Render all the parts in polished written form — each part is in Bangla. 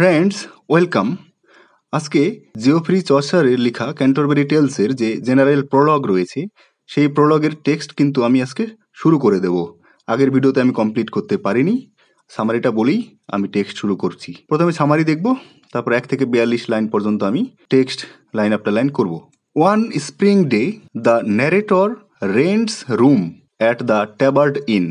Friends, welcome. আজকে জিওফ্রি চসারের লেখা ক্যান্টারবারি টেলসের যে জেনারেল প্রলগ রয়েছে সেই প্রলগের টেক্সট কিন্তু আমি আজকে শুরু করে দেব। আগের ভিডিওতে আমি কমপ্লিট করতে পারিনি। সামারিটা বলেই আমি টেক্সট শুরু করছি। প্রথমে সামারি দেখব, তারপর 1 থেকে 42 লাইন পর্যন্ত আমি টেক্সট লাইন আফটার লাইন করব। One spring day the narrator rents room at the Tabard inn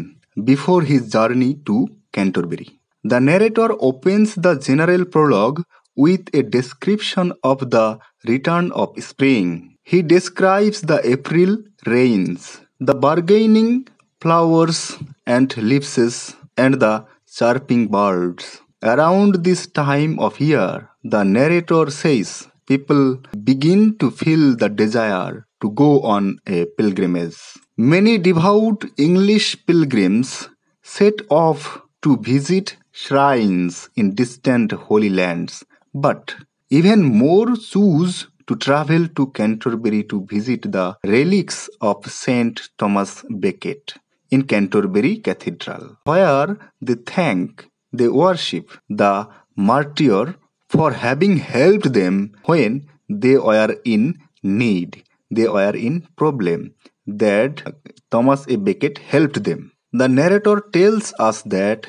before his journey to Canterbury. The narrator opens the general prologue with a description of the return of spring. He describes the April rains, the bargaining flowers and leaves, and the chirping birds. Around this time of year, the narrator says, people begin to feel the desire to go on a pilgrimage. Many devout English pilgrims set off to visit shrines in distant holy lands, but even more choose to travel to Canterbury to visit the relics of Saint Thomas Becket in Canterbury Cathedral, where they worship the martyr for having helped them when they were in need, they were in problem, that Thomas A. Becket helped them. The narrator tells us that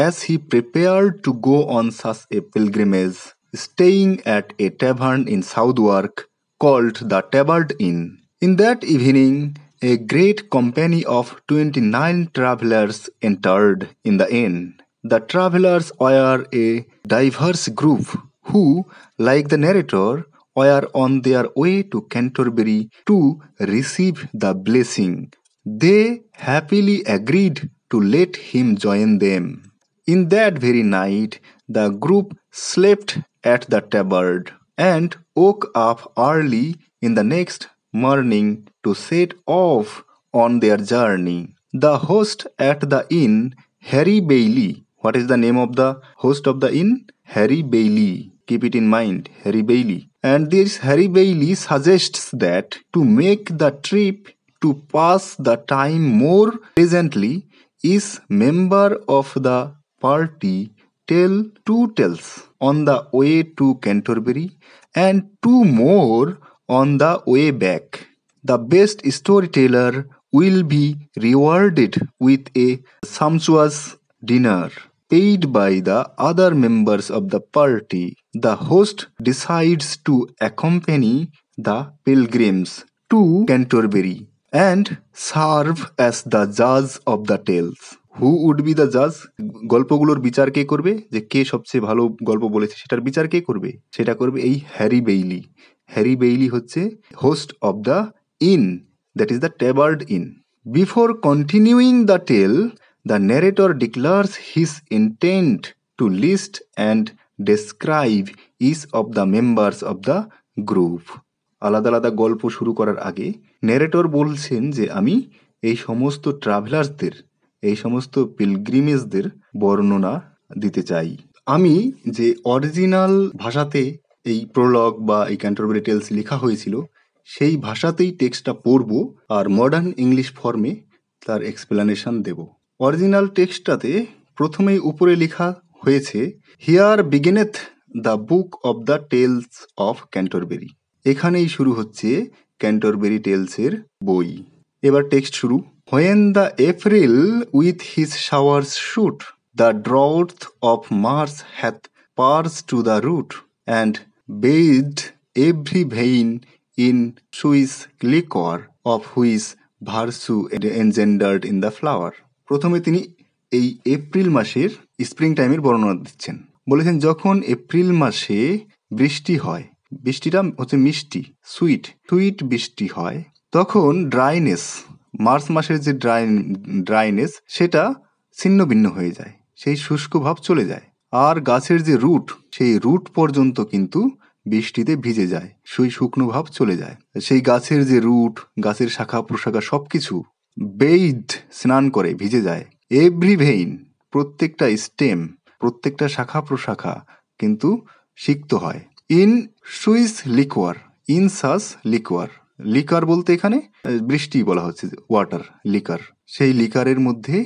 as he prepared to go on such a pilgrimage, staying at a tavern in Southwark called the Tabard Inn, in that evening a great company of 29 travellers entered in the inn. The travellers were a diverse group who, like the narrator, were on their way to Canterbury to receive the blessing. They happily agreed to let him join them. In that very night, the group slept at the tabard and woke up early in the next morning to set off on their journey. The host at the inn, Harry Bailey. What is the name of the host of the inn? Harry Bailey. Keep it in mind, Harry Bailey. And this Harry Bailey suggests that to make the trip to pass the time more pleasantly, each member of the party tell 2 tales on the way to Canterbury and 2 more on the way back. The best storyteller will be rewarded with a sumptuous dinner paid by the other members of the party. The host decides to accompany the pilgrims to Canterbury and serve as the judge of the tales. Who would be the judge? গল্পগুলোর বিচার কে করবে? যে কে সবচেয়ে ভালো গল্প বলেছে সেটার বিচার কে করবে? সেটা করবে এই হ্যারি বেইলি। হ্যারি বেইলি হচ্ছে host of the inn, that is the Tabard inn. Before continuing the tale, the narrator declares his intent to list and describe each of the members of the group. আলাদা আলাদা গল্প শুরু করার আগে ন্যারেটর বলছেন যে আমি এই সমস্ত ট্রাভেলার্সদের, এই সমস্ত পিলগ্রিমেজদের বর্ণনা দিতে চাই। আমি যে অরিজিনাল ভাষাতে এই প্রলগ বা এই ক্যান্টারবারি টেলস লেখা হয়েছিল সেই ভাষাতেই টেক্সটটা পড়ব আর মডার্ন ইংলিশ ফর্মে তার এক্সপ্লেনেশন দেব। অরিজিনাল টেক্সটটাতে প্রথমেই উপরে লেখা হয়েছে, here beginneth the book of the tales of Canterbury. এখানেই শুরু হচ্ছে ক্যান্টারবারি টেলসের বই। এবার টেক্সট শুরু। When the April with his showers shoot, the drought of March hath parched to the root, and bathed every vein in Swiss liquor, of which virtue engendered in the flower. প্রথমে তিনি এই এপ্রিল মাসের স্প্রিং টাইমের বর্ণনা দিচ্ছেন। বলেছেন যখন এপ্রিল মাসে বৃষ্টি হয়, বৃষ্টিটা হচ্ছে মিষ্টি, সুইট বৃষ্টি হয়, তখন ড্রাইনেস, মার্চ মাসের যে ড্রাইনেস সেটা ছিন্ন ভিন্ন হয়ে যায়, সেই শুষ্ক ভাব চলে যায়। আর গাছের যে রুট, সেই রুট পর্যন্ত কিন্তু বৃষ্টিতে ভিজে যায়, সেই শুকনো ভাব চলে যায়। সেই গাছের যে রুট, গাছের শাখা প্রশাখা সবকিছু বেইড, স্নান করে ভিজে যায়। এভরি ভেইন, প্রত্যেকটা স্টেম, প্রত্যেকটা শাখা প্রশাখা কিন্তু সিক্ত হয়। ইন সুইস লিকুয়ার, ইন সাস লিকুয়ার, লিকার বলতে এখানে বৃষ্টি বলা হচ্ছে, ওয়াটার লিকার, সেই লিকারের মধ্যে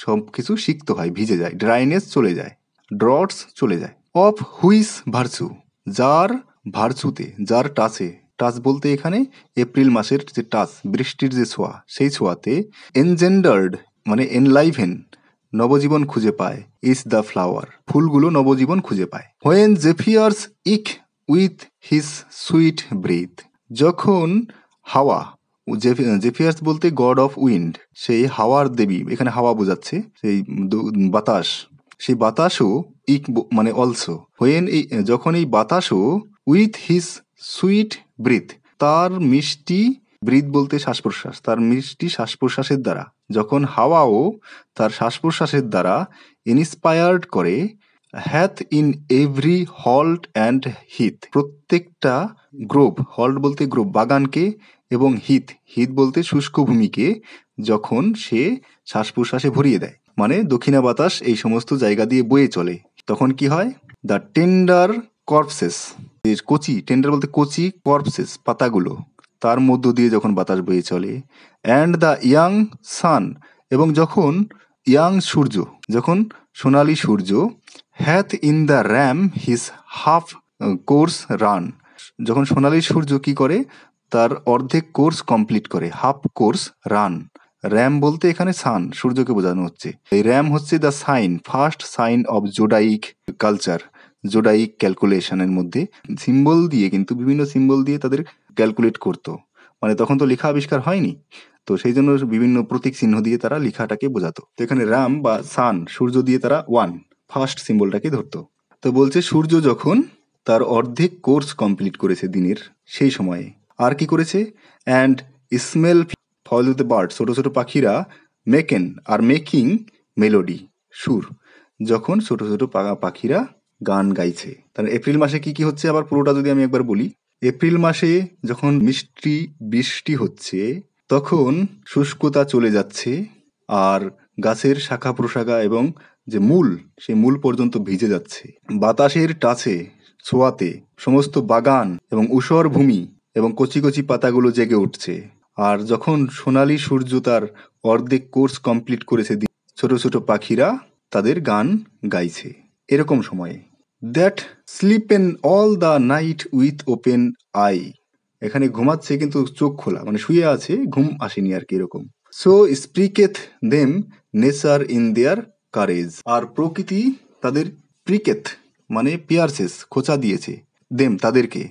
সব কিছু সিক্ত হয়, ভিজে যায়, ড্রাইনেস চলে যায়, ড্রটস চলে যায়। অফ হুইস ভার্চু, যার ভার্চুতে, যার টাচে, টাচ বলতে এখানে এপ্রিল মাসের যে টাচ, বৃষ্টির যে ছোঁয়া, সেই ছোঁয়াতে এনজেন্ডার্ড মানে এনলাইভেন, নবজীবন খুঁজে পায়, ইজ দ্য ফ্লাওয়ার, ফুলগুলো নবজীবন খুঁজে পায়। হোয়েন জেফিয়ার্স ইক উইথ হিজ সুইট ব্রিথ, যখন হাওয়া, জেফিয়ার্স বলতে গড অফ উইন্ড, সেই হাওয়ার দেবী, এখানে হাওয়া বোঝাচ্ছে সেই বাতাস, সেই বাতাসও ইক মানে অলসো, হোয়েন এই যখন এই বাতাসও উইথ হিজ সুইট ব্রিথ, তার মিষ্টি, ব্রিথ বলতে শ্বাস প্রশ্বাস, তার মিষ্টি শ্বাস প্রশ্বাসের দ্বারা, যখন হাওয়াও তার শ্বাস প্রশ্বাসের দ্বারা ইন্সপায়ার্ড করে, hath in every halt and Heath, প্রত্যেকটা গ্রোভ, হল্ট বলতে গ্রোভ বাগানকে, এবং হিথ, হিথ বলতে শুষ্ক ভূমিকে যখন সে শ্বাস প্রশ্বাসে ভরিয়ে দেয়, মানে দক্ষিণা বাতাস এই সমস্ত জায়গা দিয়ে বয়ে চলে, তখন কি হয়? দ্য টেন্ডার কর্পসেস, কচি, টেন্ডার বলতে কচি, কর্পসেস পাতাগুলো, তার মধ্য দিয়ে যখন বাতাস বয়ে চলে, অ্যান্ড দ্য ইয়াং সান, এবং যখন ইয়াং সূর্য, যখন সোনালী সূর্য, hath in the ram his half course run, যখন সোনালী সূর্য কি করে? তার অর্ধেক কোর্স কমপ্লিট করে, হাফ কোর্স রান। র্যাম বলতে এখানে সান, সূর্যকে বোঝানো হচ্ছে। এই র্যাম হচ্ছে the sign, first sign of zodiac culture, zodiac ক্যালকুলেশনের মধ্যে সিম্বল দিয়ে, কিন্তু বিভিন্ন সিম্বল দিয়ে তাদের ক্যালকুলেট করতো, মানে তখন তো লেখা আবিষ্কার হয়নি, তো সেই জন্য বিভিন্ন প্রতীক চিহ্ন দিয়ে তারা লেখাটাকে বোঝাতো। তো এখানে রাম বা সান, সূর্য দিয়ে তারা ওয়ান, ফার্স্ট সিম্বলটাকে ধরতো। তো বলছে সূর্য যখন তার অর্ধেক কোর্স কমপ্লিট করেছে দিনের, সেই সময়ে আর কি করেছে? And small fowl the bird, ছোট ছোট পাখিরা মেকেন আর মেকিং মেলোডি, সুর, যখন ছোট ছোট পাখিরা গান গাইছে। তাহলে এপ্রিল মাসে কি কি হচ্ছে আবার পুরোটা যদি আমি একবার বলি। এপ্রিল মাসে যখন মিষ্টি বৃষ্টি হচ্ছে, তখন শুষ্কতা চলে যাচ্ছে, আর গাছের শাখা প্রশাখা এবং যে মূল, সেই মূল পর্যন্ত ভিজে যাচ্ছে। বাতাসের টাচে, ছোঁয়াতে সমস্ত বাগান এবং ঊষর ভূমি এবং কচি কচি পাতাগুলো জেগে উঠছে। আর যখন সোনালী সূর্য তার অর্ধেক কোর্স কমপ্লিট করেছে, ছোট ছোট পাখিরা তাদের গান গাইছে। এরকম সময়ে that slepen all the night with open eye, এখানে ঘুমাচ্ছে কিন্তু চোখ খোলা, মানে শুয়ে আছে, ঘুম আসেনি আর কি, এরকম। So pricketh them nature in their courage, আর প্রকৃতি তাদের প্রিকেথ মানে পিয়ারসেস, খোঁচা দিয়েছে, দেম তাদেরকে,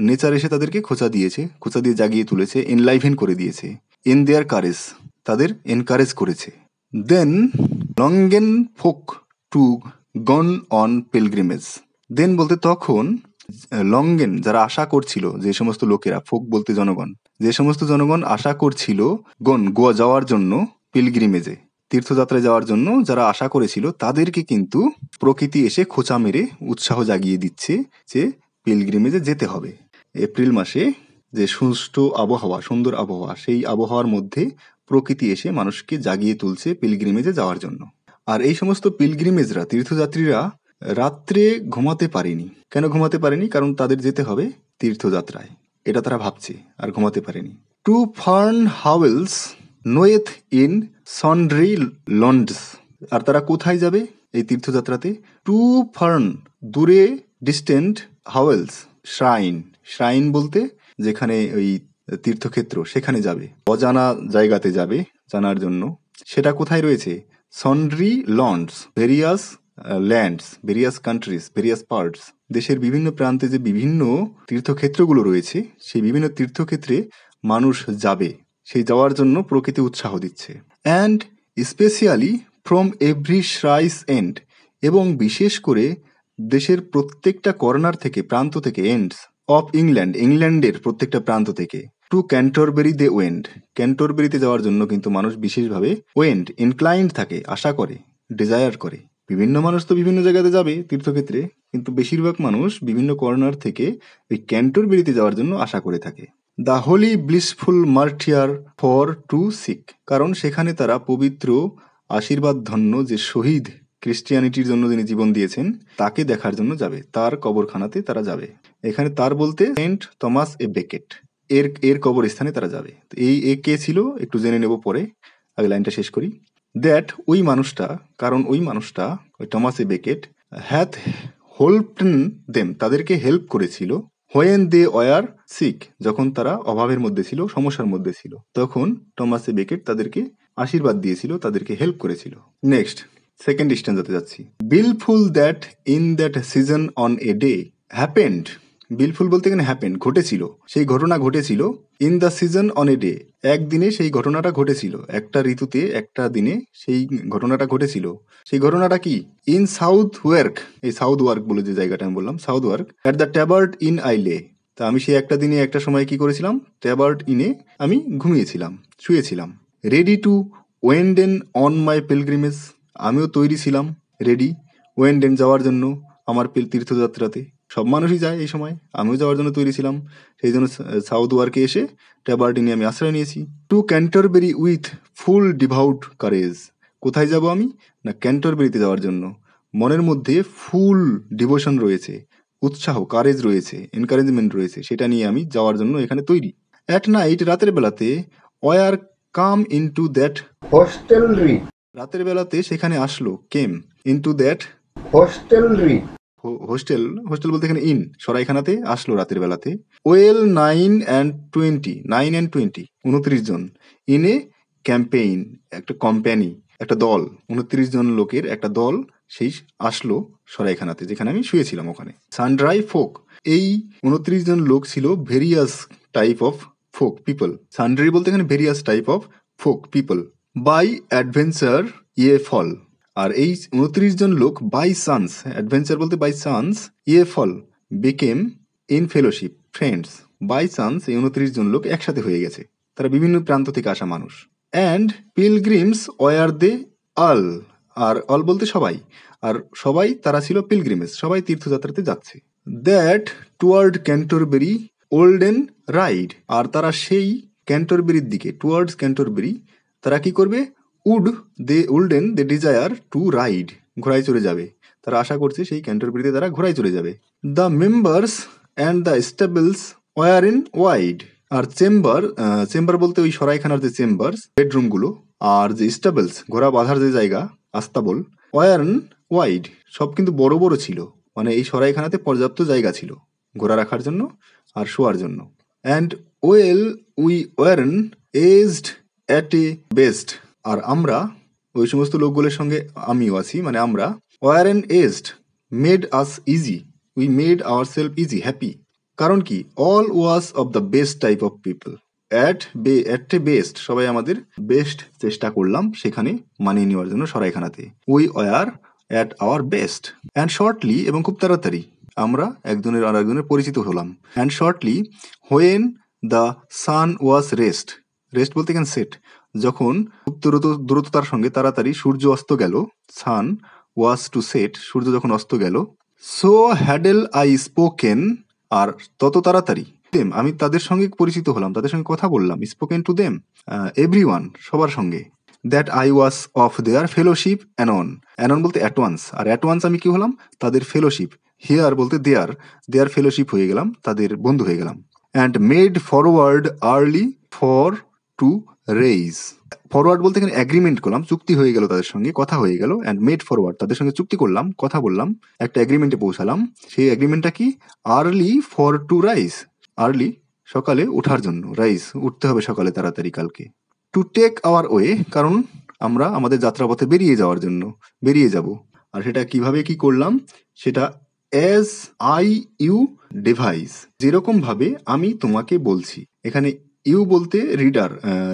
নেচার এসে তাদেরকে খোঁচা দিয়েছে, খোঁচা দিয়ে জাগিয়ে তুলেছে, এনলাইভেন করে দিয়েছে, ইন দেয়ার কারেজ তাদের এনকারেজ করেছে। Then longen folk to goon on pilgrimage, then বলতে তখন, লঙ্গেন যারা আশা করছিল, যে সমস্ত লোকেরা, ফোক বলতে জনগণ, যে সমস্ত জনগণ আশা করছিল গন গোয়া যাওয়ার জন্য, পিলগ্রিমেজে তীর্থযাত্রায় যাওয়ার জন্য যারা আশা করেছিল, তাদেরকে কিন্তু প্রকৃতি এসে খোঁচা মেরে উৎসাহ জাগিয়ে দিচ্ছে যে পিলগ্রিমেজে যেতে হবে। এপ্রিল মাসে যে সুষ্ঠু আবহাওয়া, সুন্দর আবহাওয়া, সেই আবহাওয়ার মধ্যে প্রকৃতি এসে মানুষকে জাগিয়ে তুলছে পিলগ্রিমেজে যাওয়ার জন্য। আর এই সমস্ত পিলগ্রিমেজরা, তীর্থযাত্রীরা রাত্রে ঘুমাতে পারেনি। কেন ঘুমাতে পারেনি? কারণ তাদের যেতে হবে তীর্থযাত্রায়, এটা তারা ভাবছে, আর ঘুমাতে পারেনি। টু ফার্ন হাওয়েলস নোয়েথ ইন সন্ড্রি লন্ডস, আর তারা কোথায় যাবে এই তীর্থযাত্রাতে? টু ফার্ন দূরে, ডিস্টেন্ট, হাওয়েলস শ্রাইন, শ্রাইন বলতে যেখানে ওই তীর্থক্ষেত্র, সেখানে যাবে, অজানা জায়গাতে যাবে জানার জন্য। সেটা কোথায় রয়েছে? Sundry londs, various lands, various countries, various parts, দেশের বিভিন্ন প্রান্তে যে বিভিন্ন তীর্থক্ষেত্রগুলো রয়েছে, সেই বিভিন্ন তীর্থক্ষেত্রে মানুষ যাবে, সেই যাওয়ার জন্য প্রকৃতি উৎসাহ দিচ্ছে। And specially from every shire's end, এবং বিশেষ করে দেশের প্রত্যেকটা কর্নার থেকে, প্রান্ত থেকে, এন্ডস অফ ইংল্যান্ড, ইংল্যান্ডের প্রত্যেকটা প্রান্ত থেকে, টু ক্যান্টরবেরি দে ওয়েন্ড, ক্যান্টরবেরিতে যাওয়ার জন্য কিন্তু মানুষ বিশেষভাবে ওয়েন্ড, ইনক্লাইন্ড থাকে, আশা করে, ডিজায়ার করে। বিভিন্ন মানুষ তো বিভিন্ন জায়গাতে যাবে তীর্থক্ষেত্রে, কিন্তু বেশিরভাগ মানুষ বিভিন্ন কর্নার থেকে ওই ক্যান্টরবেরিতে যাওয়ার জন্য আশা করে থাকে। The Holi blissful মার্টিয়ার for to seek, কারণ সেখানে তারা পবিত্র, আশীর্বাদ ধন্য যে শহীদ, খ্রিস্টিয়ানিটির জন্য যিনি জীবন দিয়েছেন, তাকে দেখার জন্য যাবে, তার কবরখানাতে তারা যাবে। এখানে তার বলতে সেন্ট থমাস এ বেকেট, এর কবরস্থানে তারা যাবে। এই কে ছিল একটু জেনে নেব পরে, আগে লাইনটা শেষ করি। দ্যাট ওই মানুষটা, কারণ ওই মানুষটা, ওই টমাস এ বেকেট, হ্যাথ হেল্পড দেম, তাদেরকে হেল্প করেছিল, হোয়েন দে ওয়ার সিক, যখন তারা অভাবের মধ্যে ছিল, সমস্যার মধ্যে ছিল, তখন টমাস এ বেকেট তাদেরকে আশীর্বাদ দিয়েছিল, তাদেরকে হেল্প করেছিল। নেক্সট সেকেন্ড স্ট্যান্জাতে যাচ্ছি। Befell that in that season on a day happened, befell বলতে এখানে হ্যাপেন্ড, ঘটেছিল, সেই ঘটনা ঘটেছিল, in the season on a day, একদিনে সেই ঘটনাটা ঘটেছিল, একটা ঋতুতে একটা দিনে সেই ঘটনাটা ঘটেছিল। সেই ঘটনাটা কি? ইন সাউথ ওয়ার্ক, এই সাউথ ওয়ার্ক বলে যে জায়গাটা আমি বললাম, Southwark, at the Tabard inn I lay, তা আমি সেই একটা দিনে একটা সময় কি করেছিলাম? ট্যাবার্ড ইনে আমি ঘুমিয়েছিলাম, শুয়েছিলাম। Ready to wenden on my pilgrimage, আমিও তৈরি ছিলাম, রেডি ওয়েন্ডেন যাওয়ার জন্য আমার তীর্থযাত্রাতে, সব মানুষই যায় এই সময়, আমিও যাওয়ার জন্য তৈরি ছিলাম, সেই জন্য সাউথ ওয়ার্কে এসে ট্যাবার্ডিনে আমি আশ্রয় নিয়েছি। To Canterbury with full devout courage, কোথায় যাব আমি? না ক্যান্টারবেরিতে যাওয়ার জন্য মনের মধ্যে ফুল ডিভোশন রয়েছে, উৎসাহ, কারেজ রয়েছে, এনকারেজমেন্ট রয়েছে, সেটা নিয়ে আমি যাওয়ার জন্য এখানে তৈরি। অ্যাট নাইট, রাতের বেলাতে, were come into that hostelry, রাতের বেলাতে সেখানে আসলো, came into that hostelry, hostel, hostel বলতে এখানে ইন, সরাইখানাতে আসলো রাতের বেলাতে, ওয়েল 9 and 20, 29 জন, ইন এ ক্যাম্পেইন, একটা কোম্পানি, একটা দল, 29 জন লোকের একটা দল সেই আসলো সরাইখানাতে, যেখানে আমি শুয়েছিলাম ওখানে। সানড্রাই ফোক, এই 29 জন লোক ছিল various type of folk people, sundry বলতে এখানে various type of folk people, by adventure ye fall, আর এই 29 জন লোক বাই চান্স, অ্যাডভেঞ্চার বলতে by chance, ye fall became in fellowship friends, by chance এই 29 জন লোক একসাথে হয়ে গেছে, তারা বিভিন্ন প্রান্ত থেকে আসা মানুষ। And pilgrims were they all, আর অল বলতে সবাই, আর সবাই তারা ছিল পিলগ্রিমেস, সবাই তীর্থযাত্রাতে যাচ্ছে। That toward Canterbury wolden ride, আর তারা সেই ক্যান্টারবেরির দিকে, টুয়ার্ডস ক্যান্টারবেরি, তারা কি করবে? Wolden they desire to ride, ঘোড়ায় চড়ে যাবে, তারা আশা করছে সেই ক্যান্টারবেরিতে তারা ঘোড়ায় চড়ে যাবে। The members and the stables were in wide, আর চেম্বার, চেম্বার বলতে ওই সরাইখানার যে চেম্বার্স, বেডরুমগুলো, আর যে স্টেবলস, ঘোড়া বাঁধার যে জায়গা, আস্তাবল, ওয়ার ইন ওয়াইড, সব কিন্তু বড় বড় ছিল, মানে এই সরাইখানাতে পর্যাপ্ত জায়গা ছিল ঘোড়া রাখার জন্য আর শোয়ার জন্য। And well we were in aged at a best, আর আমরা ওই সমস্ত লোকগুলোর সঙ্গে আমিও আছি, মানে আমরা, were in aged made us easy, we made our self easy happy, কারণ কি? All was of the best type of people, at a best, সবাই আমাদের বেস্ট চেষ্টা করলাম সেখানে মানিয়ে নেওয়ার জন্য সরাইখানাতে, we were at our best, and shortly, এবং খুব তাড়াতাড়ি আমরা একজনের আর একজনের পরিচিত হলাম। And shortly when the sun was rest, rest বলতে এখানে সেট, যখন খুব দ্রুততার সঙ্গে তাড়াতাড়ি সূর্য অস্ত গেল, সান ওয়াজ টু সেট, সূর্য যখন অস্ত গেল, সো হ্যাডেল আই স্পোকেন, আর তত তাড়াতাড়ি দেম, আমি তাদের সঙ্গে পরিচিত হলাম, তাদের সঙ্গে কথা বললাম, স্পোকেন টু দেম, এভরিওয়ান, সবার সঙ্গে, that I was of their fellowship anon, anon বলতে অ্যাট ওয়ান্স, আর অ্যাট ওয়ান্স আমি কি হলাম? তাদের ফেলোশিপ, হিয়ার বলতে দেয়ার ফেলোশিপ হয়ে গেলাম, তাদের বন্ধু হয়ে গেলাম। And made forward early for two raise, forward বলতে এখানে অ্যাগ্রিমেন্ট করলাম, চুক্তি হয়ে গেল তাদের সঙ্গে, কথা হয়ে গেল, অ্যান্ড মেড ফরওয়ার্ড, তাদের সঙ্গে চুক্তি করলাম, কথা বললাম, একটা অ্যাগ্রিমেন্টে পৌঁছালাম, সেই অ্যাগ্রিমেন্টটা কি? Early for to rise, early সকালে ওঠার জন্য, রাইজ উঠতে হবে সকালে তাড়াতাড়ি কালকে, টু টেক আওয়ার ওয়ে, কারণ আমরা আমাদের যাত্রাপথে বেরিয়ে যাব, আর সেটা কিভাবে কি করলাম? সেটা অ্যাজ আই ইউ ডিভাইস, যেরকম ভাবে আমি তোমাকে বলছি, এখানে ইউ বলতে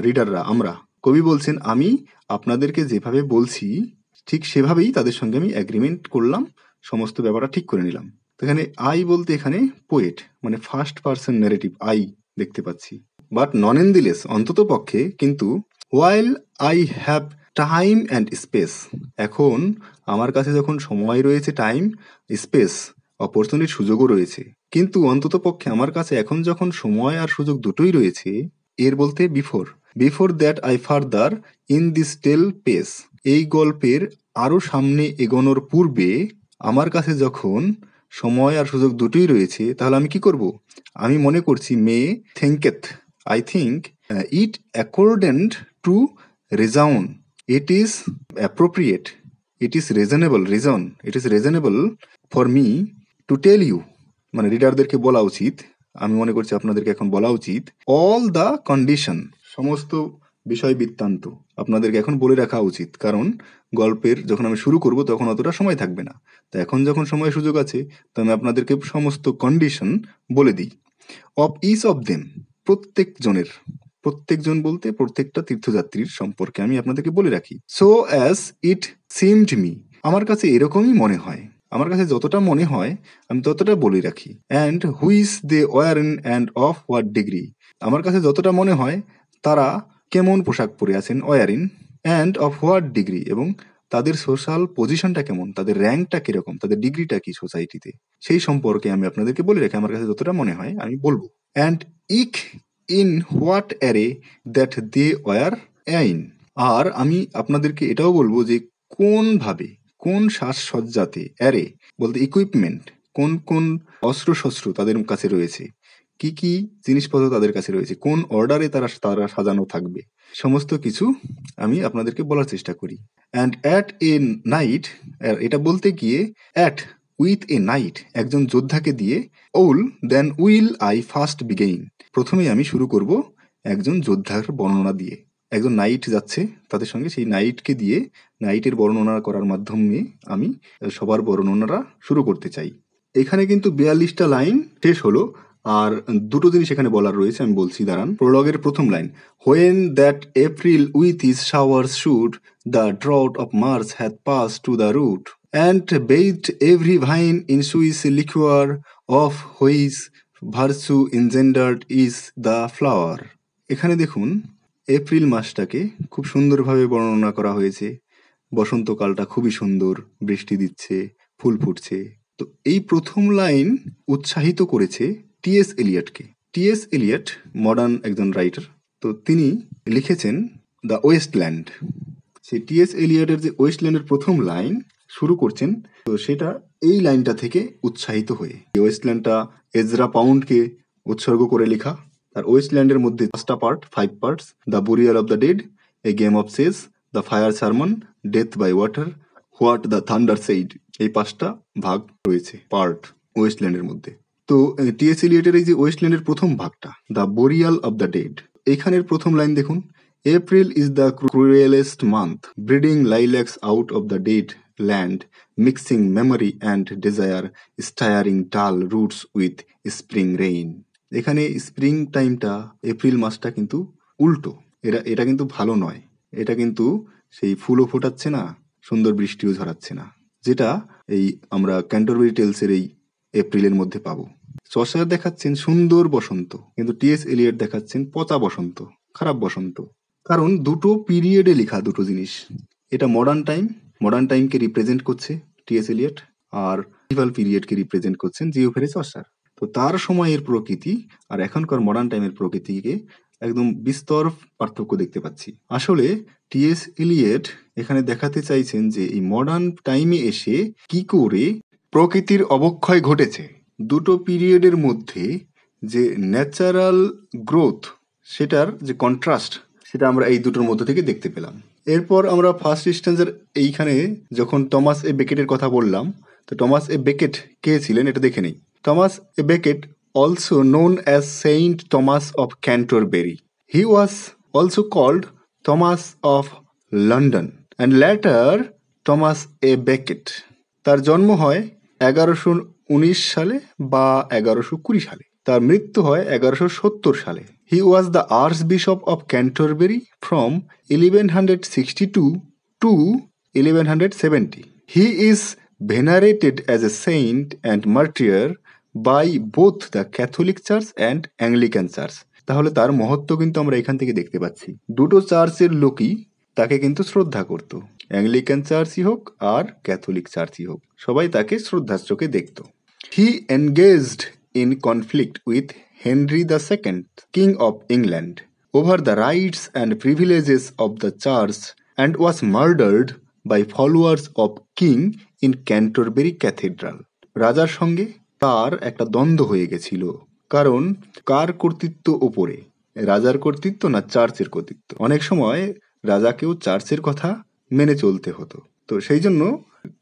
রিডাররা, আমরা, কবি বলছেন আমি আপনাদেরকে যেভাবে বলছি ঠিক সেভাবেই তাদের সঙ্গে আমি অ্যাগ্রিমেন্ট করলাম, সমস্ত ব্যাপারটা ঠিক করে নিলাম। তো এখানে আই বলতে এখানে পোয়েট, মানে ফার্স্ট পার্সন ন্যারেটিভ আই দেখতে পাচ্ছি, but non in the less, অন্তত পক্ষে কিন্তু, while I have time and space, এখন আমার কাছে যখন সময় রয়েছে, টাইম, স্পেস, অপরচুনিটির সুযোগও রয়েছে, কিন্তু অন্তত পক্ষে আমার কাছে এখন যখন সময় আর সুযোগ দুটোই রয়েছে, এর বলতে before that I further in this tale pace, এই গল্পের আরো সামনে এগোনোর পূর্বে আমার কাছে যখন সময় আর সুযোগ দুটোই রয়েছে, তাহলে আমি কি করব? আমি মনে করছি, I think it accordant to reason, it is appropriate, it is reasonable for me to tell you, মানে রিডারদেরকে বলা উচিত, আমি মনে করছি আপনাদেরকে এখন বলা উচিত, অল দ্য কন্ডিশন, সমস্ত বিষয় বৃত্তান্ত আপনাদেরকে এখন বলে রাখা উচিত, কারণ গল্পের যখন আমি শুরু করব তখন অতটা সময় থাকবে না। তো এখন যখন সময় সুযোগ আছে, তো আমি আপনাদেরকে সমস্ত কন্ডিশন বলে দিই। অফ ইচ অফ দেম, প্রত্যেকজন বলতে প্রত্যেকটা তীর্থযাত্রীর সম্পর্কে আমি আপনাদেরকে বলে রাখি। So as it seemed me, আমার কাছে এরকমই মনে হয়, আমার কাছে যতটা মনে হয় আমি ততটা বলে রাখি। And which they weren and of what degree, আমার কাছে যতটা মনে হয় তারা কেমন পোশাক পরে আছেন, ওয়ারিন, অ্যান্ড অফ হোয়াট ডিগ্রি, এবং তাদের সোশ্যাল পজিশনটা কেমন, তাদের র্যাঙ্কটা কিরকম, তাদের ডিগ্রিটা কি সোসাইটিতে, সেই সম্পর্কে আমি আপনাদেরকে বলে রাখি, আমার কাছে যতটা মনে হয় আমি বলবো। And eek in what array that they were in, আর আমি আপনাদেরকে এটাও বলবো যে কোনভাবে, কোন সাজসজ্জাতে, অ্যারে বলতে ইকুইপমেন্ট, কোন কোন অস্ত্র শস্ত্র তাদের কাছে রয়েছে, কি কি জিনিসপত্র তাদের কাছে রয়েছে, কোন অর্ডারে তারা সাজানো থাকবে, সমস্ত কিছু আমি আপনাদেরকে বলার চেষ্টা করি। অ্যান্ড অ্যাট এ নাইট, এটা বলতে গিয়ে অ্যাট উইথ এ নাইট, একজন যোদ্ধাকে দিয়ে, all then will I first begin, প্রথমেই আমি শুরু করব একজন যোদ্ধার বর্ণনা দিয়ে। একজন নাইট যাচ্ছে তাদের সঙ্গে, সেই নাইটকে দিয়ে নাইটের বর্ণনা করার মাধ্যমে আমি সবার বর্ণনাটা শুরু করতে চাই। এখানে কিন্তু 42টা লাইন শেষ হলো, আর দুটো জিনিস এখানে বলার রয়েছে, আমি বলছি দাঁড়ান। প্রোলগের প্রথম line, when that April with his showers should, the drought of March had pass to the root, and bathe every vein in swich liquor, of which virtue engendered is the flower. এখানে দেখুন এপ্রিল মাসটাকে খুব সুন্দরভাবে বর্ণনা করা হয়েছে, বসন্তকালটা খুবই সুন্দর, বৃষ্টি দিচ্ছে, ফুল ফুটছে। তো এই প্রথম লাইন উৎসাহিত করেছে টি.এস. এলিয়টকে। টি.এস. এলিয়ট মডার্ন একজন রাইটার, তো তিনি লিখেছেন দ্য ওয়েস্টল্যান্ড। সেই টি.এস. এলিয়টের যে ওয়েস্টল্যান্ডের প্রথম লাইন শুরু করছেন, তো সেটা এই লাইনটা থেকে উৎসাহিত হয়ে। এই ওয়েস্টল্যান্ডটা এজরা পাউন্ডকে উৎসর্গ করে লেখা। আর ওয়েস্টল্যান্ডের মধ্যে 5টা part, 5 parts, the burial of the dead, a game of chess, the fire sermon, death by water, what the thunder said, এই 5টা ভাগ রয়েছে পার্ট ওয়েস্টল্যান্ডের মধ্যে। তো টি.এস. এলিয়টের এই যে ওয়েস্টল্যান্ডের প্রথম ভাগটা, the burial of the dead, এখানের প্রথম লাইন দেখুন, April is the cruellest month, breeding lilacs out of the dead land, mixing memory and desire, stirring dull roots with spring rain. এখানে স্প্রিং টাইমটা, এপ্রিল মাসটা কিন্তু উল্টো, এটা কিন্তু ভালো নয়, এটা কিন্তু সেই ফুলও ফোটাচ্ছে না, সুন্দর বৃষ্টিও ঝরাচ্ছে না, যেটা এই আমরা ক্যান্টারবারি টেলসের এই এপ্রিলের মধ্যে পাবো। চসার দেখাচ্ছেন সুন্দর বসন্ত, কিন্তু টি.এস. এলিয়ট দেখাচ্ছেন পচা বসন্ত, খারাপ বসন্ত। কারণ দুটো পিরিয়ডে লেখা দুটো জিনিস, এটা মডার্ন টাইমকে রিপ্রেজেন্ট করছে টি.এস. এলিয়ট, আর মিডিভাল পিরিয়ডকে রিপ্রেজেন্ট করছেন জিওফ্রে চসার। তো তার সময়ের প্রকৃতি আর এখনকার মডার্ন টাইমের প্রকৃতিকে একদম বিস্তর পার্থক্য দেখতে পাচ্ছি। আসলে টি.এস. এলিয়ট এখানে দেখাতে চাইছেন যে এই মডার্ন টাইমে এসে কি করে প্রকৃতির অবক্ষয় ঘটেছে। দুটো পিরিয়ডের মধ্যে যে ন্যাচারাল গ্রোথ, সেটার যে কন্ট্রাস্ট, সেটা আমরা এই দুটোর মধ্যে থেকে দেখতে পেলাম। এরপর আমরা ফার্স্ট স্ট্যান্জার এইখানে যখন টমাস এ বেকেটের কথা বললাম, তো টমাস এ বেকেট কে ছিলেন এটা দেখে নেই। Thomas A Beckett, also known as Saint Thomas of Canterbury. He was also called Thomas of London and later Thomas A. Becket. তার জন্ম হয় 1119 সালে বা 1120 সালে, তার মৃত্যু হয় 1170 সালে। He was the Archbishop of Canterbury from 1162 to 1170. He is venerated as a saint and martyr by both the Catholic Church and Anglican Church. তাহলে তার মহত্ব কিন্তু আমরা এখান থেকে দেখতে পাচ্ছি, দুটো চার্চের লোকই তাকে কিন্তু শ্রদ্ধা করত, অ্যাংলিকান চার্চই হোক আর ক্যাথলিক চার্চই হোক, সবাই তাকে শ্রদ্ধার চোখে দেখত। He engaged in conflict with Henry the second, king of England, over the rights and privileges of the church and was murdered by followers of king in Canterbury cathedral. রাজার সঙ্গে তার একটা দ্বন্দ্ব হয়ে গেছিল, কারণ কার কর্তৃত্ব ওপরে, রাজার কর্তৃত্ব না চার্চের কর্তৃত্ব। অনেক সময় রাজাকেও চার্চের কথা মেনে চলতে হতো, তো সেই জন্য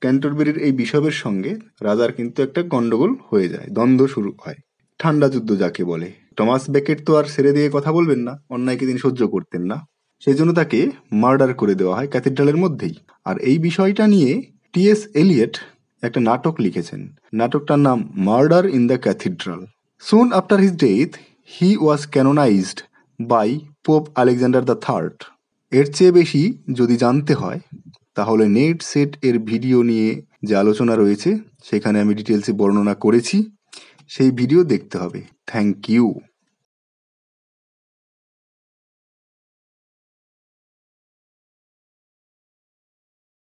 ক্যান্টারবেরির এই বিশপের সঙ্গে রাজার কিন্তু একটা গন্ডগোল হয়ে যায়, দ্বন্দ্ব শুরু হয়, ঠান্ডা যুদ্ধ যাকে বলে। টমাস বেকেট তো আর ছেড়ে দিয়ে কথা বলবেন না, অন্যায়কে তিনি সহ্য করতেন না, সেই জন্য তাকে মার্ডার করে দেওয়া হয় ক্যাথিড্রালের মধ্যেই। আর এই বিষয়টা নিয়ে টি.এস. এলিয়ট একটা নাটক লিখেছেন, নাটকটার নাম murder in the cathedral. Soon after his death he was canonised by Pope Alexander the third. এর চেয়ে বেশি যদি জানতে হয় তাহলে নেট সেট এর ভিডিও নিয়ে যে আলোচনা রয়েছে সেখানে আমি ডিটেলসে বর্ণনা করেছি, সেই ভিডিও দেখতে হবে। Thank you.